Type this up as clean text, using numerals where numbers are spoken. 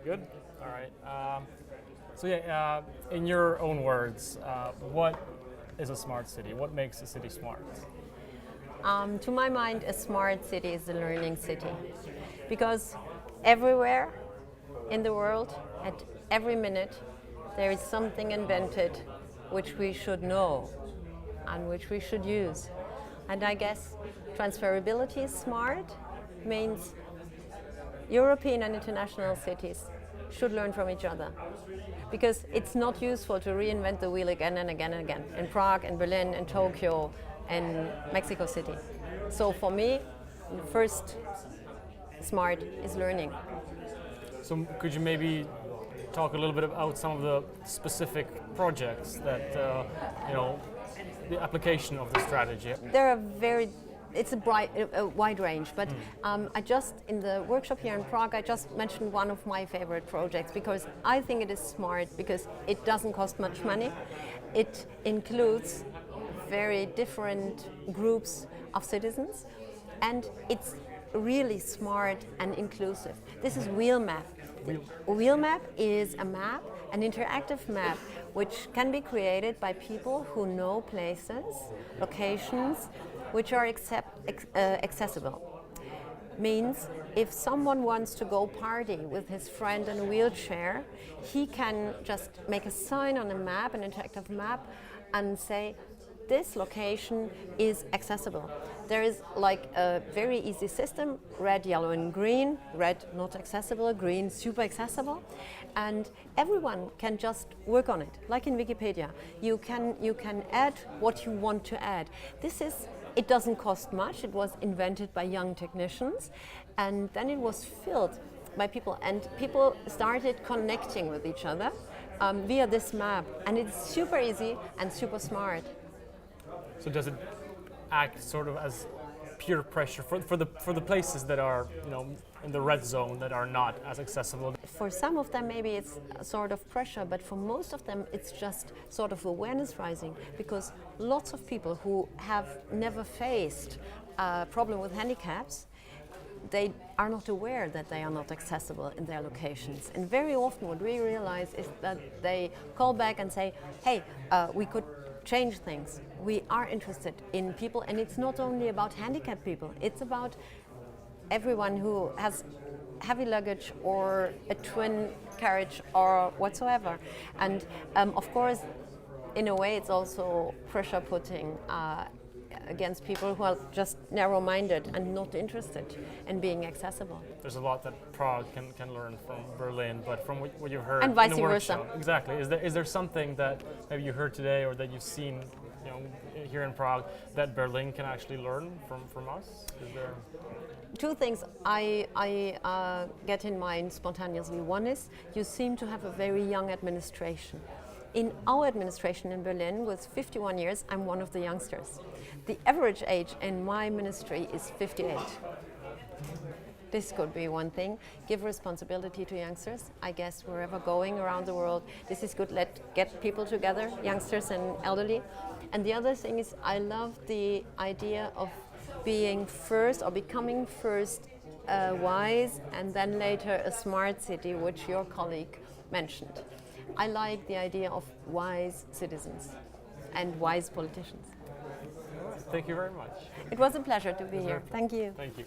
Good. All right. In your own words, what is a smart city? What makes a city smart? To my mind, a smart city is a learning city, because everywhere in the world, at every minute, there is something invented which we should know and which we should use. And I guess transferability is smart, means European and international cities should learn from each other, because it's not useful to reinvent the wheel again and again and again in Prague and Berlin and Tokyo and Mexico City. So for me, the first smart is learning. So could you maybe talk a little bit about some of the specific projects that, the application of the strategy? There are it's a wide range, but I just, in the workshop here in Prague, I just mentioned one of my favorite projects because I think it is smart because it doesn't cost much money. It includes very different groups of citizens, and it's really smart and inclusive. This is Wheelmap. Wheelmap is a map, an interactive map, which can be created by people who know places, locations, which are accessible. Means if someone wants to go party with his friend in a wheelchair, he can just make a sign on a map, an interactive map, and say, this location is accessible. There is like a very easy system, red, yellow and green. Red not accessible, green super accessible. And everyone can just work on it, like in Wikipedia. You can add what you want to add. It doesn't cost much. It was invented by young technicians, and then it was filled by people, and people started connecting with each other via this map, and it's super easy and super smart. So does it act sort of as peer pressure for the places that are in the red zone, that are not as accessible? For some of them maybe it's a sort of pressure, but for most of them it's just sort of awareness rising, because lots of people who have never faced a problem with handicaps, they are not aware that they are not accessible in their locations. And very often what we realize is that they call back and say, hey, we could change things. We are interested in people, and it's not only about handicapped people, it's about everyone who has heavy luggage or a twin carriage or whatsoever. And of course, in a way, it's also pressure putting against people who are just narrow-minded and not interested in being accessible. There's a lot that Prague can learn from Berlin, but from what you've heard and vice in the versa. workshop, exactly. Is there something that maybe you heard today or that you've seen, here in Prague, that Berlin can actually learn from us? Is there? Two things I get in mind spontaneously. One is you seem to have a very young administration. In our administration in Berlin, with 51 years, I'm one of the youngsters. The average age in my ministry is 58. This could be one thing. Give responsibility to youngsters. I guess wherever going around the world, this is good. Get people together, youngsters and elderly. And the other thing is, I love the idea of being first or becoming first wise and then later a smart city, which your colleague mentioned. I like the idea of wise citizens and wise politicians. Thank you very much. It was a pleasure to be here. Thank you. Thank you.